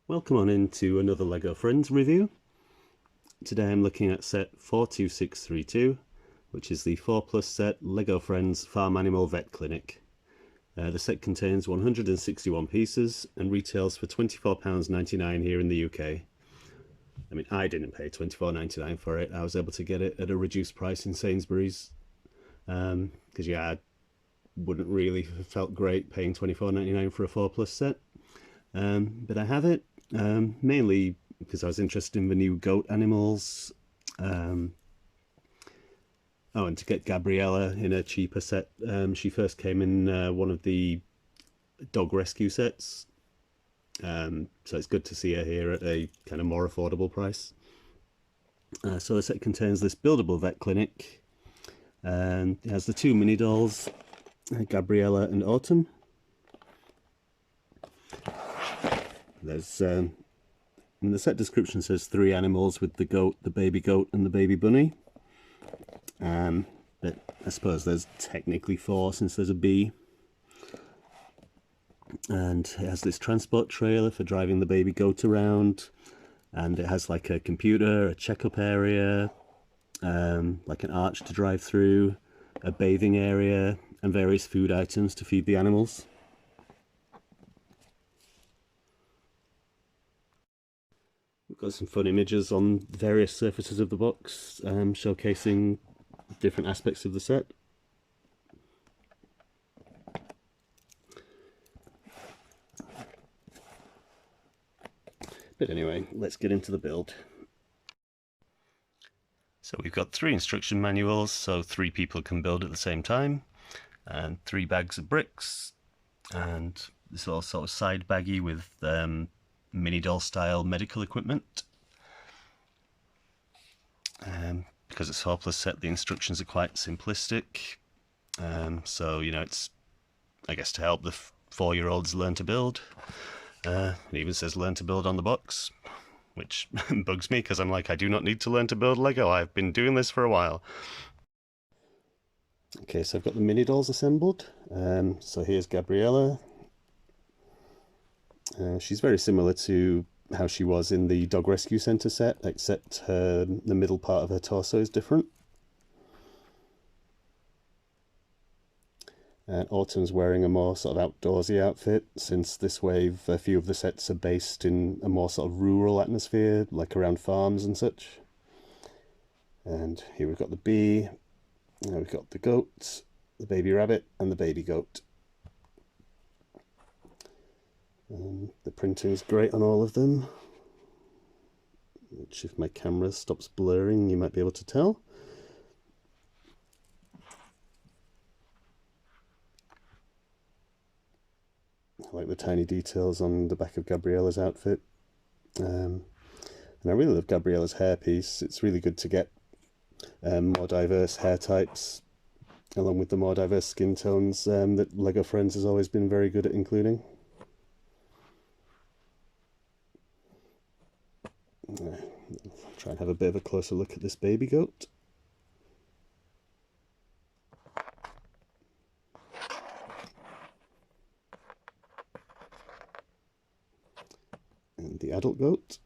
Welcome on into another LEGO Friends review. Today I'm looking at set 42632, which is the 4+ set LEGO Friends Farm Animal Vet Clinic. The set contains 161 pieces and retails for £24.99 here in the UK. I mean, I didn't pay £24.99 for it. I was able to get it at a reduced price in Sainsbury's. Because yeah, I wouldn't really have felt great paying £24.99 for a 4+ set. But I have it. Mainly because I was interested in the new goat animals. And to get Gabriella in a cheaper set. She first came in one of the dog rescue sets. So it's good to see her here at a kind of more affordable price. So the set contains this buildable vet clinic. And it has the two mini dolls, Gabriella and Autumn. There's and the set description says 3 animals with the goat, the baby goat, and the baby bunny. But I suppose there's technically 4 since there's a bee. And it has this transport trailer for driving the baby goat around, and it has like a computer, a checkup area, like an arch to drive through, a bathing area, and various food items to feed the animals. We've got some fun images on various surfaces of the box, showcasing different aspects of the set. But anyway, let's get into the build. So we've got 3 instruction manuals, so 3 people can build at the same time, and 3 bags of bricks, and this all sort of side baggy with mini doll style medical equipment. Because it's 4+ set, the instructions are quite simplistic. So, you know, it's, I guess, to help the 4-year-olds learn to build. It even says learn to build on the box, which bugs me because I'm like, I do not need to learn to build Lego. I've been doing this for a while. Okay, so I've got the mini dolls assembled. So here's Gabriella. She's very similar to how she was in the Dog Rescue Centre set, except the middle part of her torso is different. And Autumn's wearing a more sort of outdoorsy outfit, since this wave a few of the sets are based in a more sort of rural atmosphere, like around farms and such. And here we've got the bee, and we've got the goat, the baby rabbit, and the baby goat. The printing is great on all of them, which if my camera stops blurring you might be able to tell. I like the tiny details on the back of Gabriella's outfit. And I really love Gabriella's hairpiece. It's really good to get more diverse hair types, along with the more diverse skin tones that LEGO Friends has always been very good at including. I'll try and have a bit of a closer look at this baby goat. And the adult goat,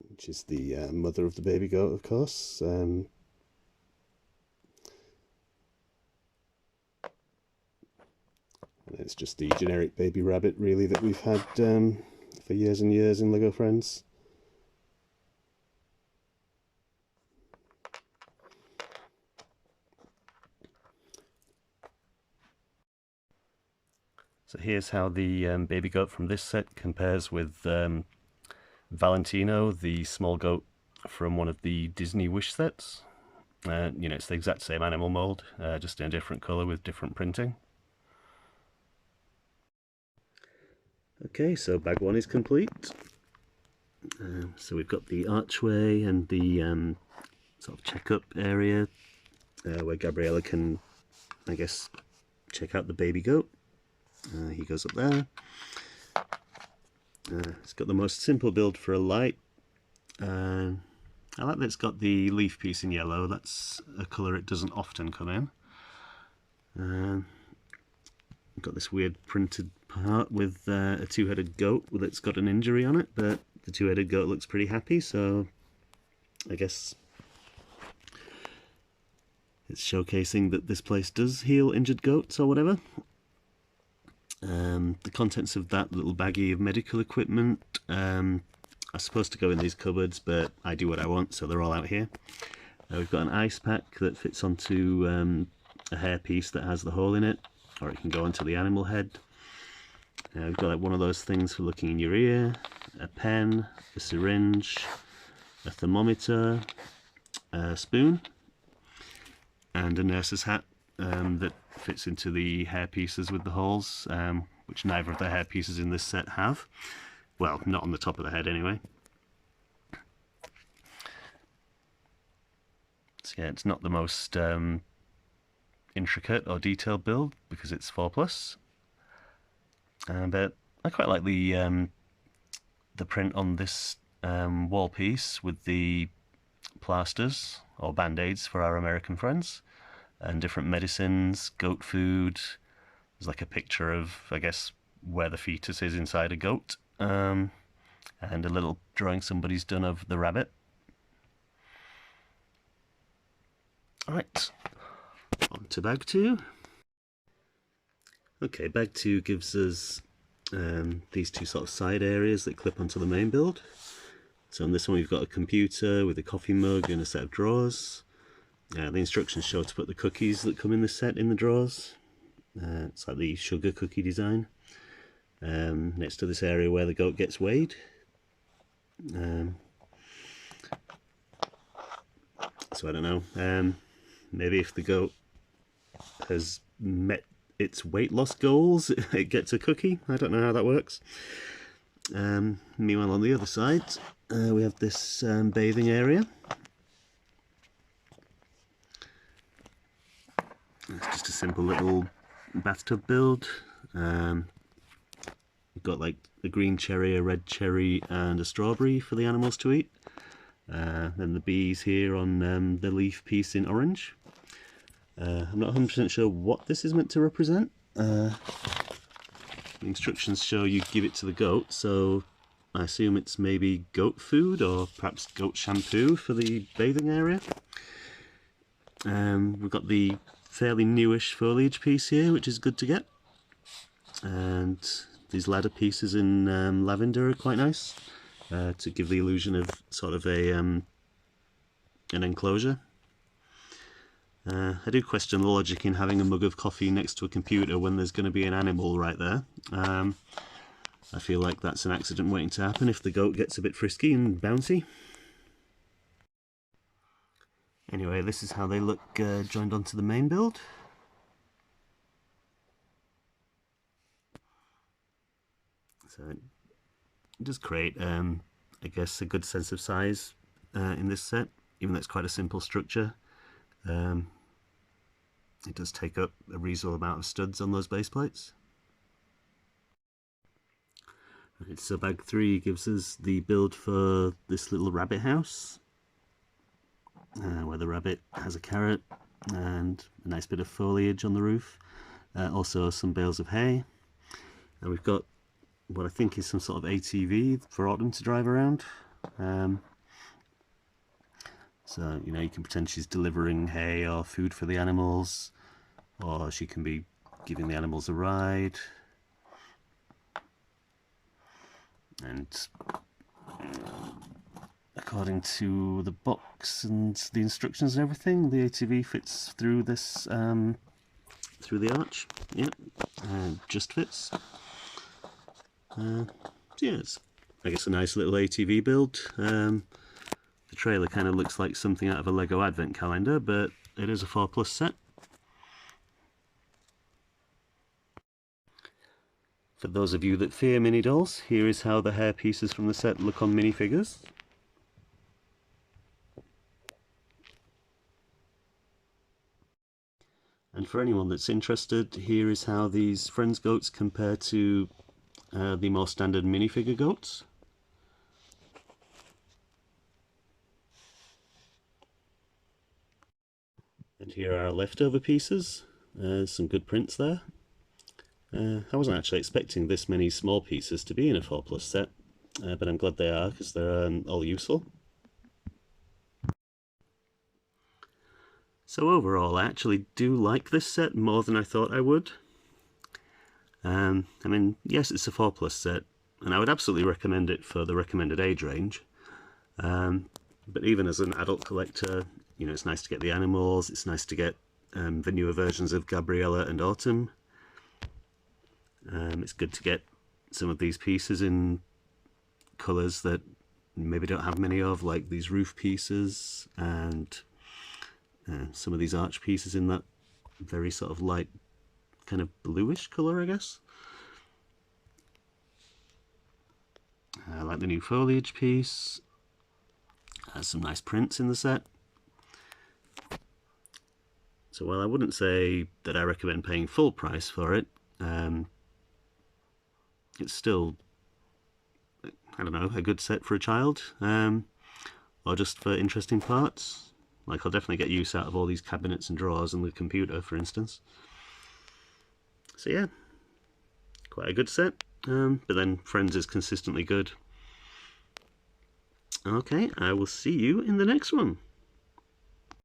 which is the mother of the baby goat, of course. It's just the generic baby rabbit, really, that we've had for years and years in LEGO Friends. So here's how the baby goat from this set compares with Valentino, the small goat from one of the Disney Wish sets. You know, it's the exact same animal mold, just in a different colour with different printing. Okay, so bag 1 is complete. So we've got the archway and the sort of checkup area where Gabriella can, I guess, check out the baby goat. He goes up there. It's got the most simple build for a light. I like that it's got the leaf piece in yellow. That's a colour it doesn't often come in. Got this weird printed part with a two-headed goat that's got an injury on it, but the two-headed goat looks pretty happy, so I guess it's showcasing that this place does heal injured goats or whatever. The contents of that little baggie of medical equipment are supposed to go in these cupboards, but I do what I want, so they're all out here. We've got an ice pack that fits onto a hairpiece that has the hole in it, or it can go onto the animal head. We've got like one of those things for looking in your ear, a pen, a syringe, a thermometer, a spoon, and a nurse's hat that fits into the hair pieces with the holes, which neither of the hair pieces in this set have. Well, not on the top of the head anyway. So yeah, it's not the most intricate or detailed build because it's 4+. But I quite like the print on this wall piece with the plasters or band-aids for our American friends, and different medicines, goat food. There's like a picture of, I guess, where the fetus is inside a goat, and a little drawing somebody's done of the rabbit. Alright, on to bag 2. Okay, bag 2 gives us these two sort of side areas that clip onto the main build. So on this one we've got a computer with a coffee mug and a set of drawers. The instructions show to put the cookies that come in the set in the drawers. It's like the sugar cookie design. Next to this area where the goat gets weighed. So I don't know, maybe if the goat has met its weight loss goals, it gets a cookie. I don't know how that works. Meanwhile, on the other side, we have this bathing area. It's just a simple little bathtub build. We've got like a green cherry, a red cherry, and a strawberry for the animals to eat. Then the bees here on the leaf piece in orange. I'm not 100% sure what this is meant to represent. The instructions show you give it to the goat, so I assume it's maybe goat food or perhaps goat shampoo for the bathing area. We've got the fairly newish foliage piece here, which is good to get. And these ladder pieces in lavender are quite nice, to give the illusion of sort of an enclosure. I do question the logic in having a mug of coffee next to a computer when there's going to be an animal right there. I feel like that's an accident waiting to happen if the goat gets a bit frisky and bouncy. Anyway, this is how they look joined onto the main build. So it does create, I guess, a good sense of size in this set, even though it's quite a simple structure. It does take up a reasonable amount of studs on those base plates. Right, so bag 3 gives us the build for this little rabbit house, where the rabbit has a carrot and a nice bit of foliage on the roof. Also some bales of hay. And we've got what I think is some sort of ATV for Autumn to drive around. So, you know, you can pretend she's delivering hay or food for the animals, or she can be giving the animals a ride. And according to the box and the instructions and everything, the ATV fits through this, through the arch. Yep, just fits. So yeah, it's, I guess, a nice little ATV build. The trailer kind of looks like something out of a Lego advent calendar, but it is a 4+ set. For those of you that fear mini dolls, here is how the hair pieces from the set look on minifigures. And for anyone that's interested, here is how these Friends goats compare to the more standard minifigure goats. And here are our leftover pieces. Some good prints there. I wasn't actually expecting this many small pieces to be in a 4+ set, but I'm glad they are because they're all useful. So overall, I actually do like this set more than I thought I would. I mean, yes, it's a 4+ set, and I would absolutely recommend it for the recommended age range. But even as an adult collector, you know, it's nice to get the animals, it's nice to get the newer versions of Gabriella and Autumn. It's good to get some of these pieces in colours that maybe don't have many of, like these roof pieces and some of these arch pieces in that very sort of light kind of bluish colour, I guess. I like the new foliage piece. Has some nice prints in the set. So while I wouldn't say that I recommend paying full price for it, it's still, I don't know, a good set for a child, or just for interesting parts. Like, I'll definitely get use out of all these cabinets and drawers and the computer, for instance. So yeah, quite a good set, but then Friends is consistently good. Okay, I will see you in the next one.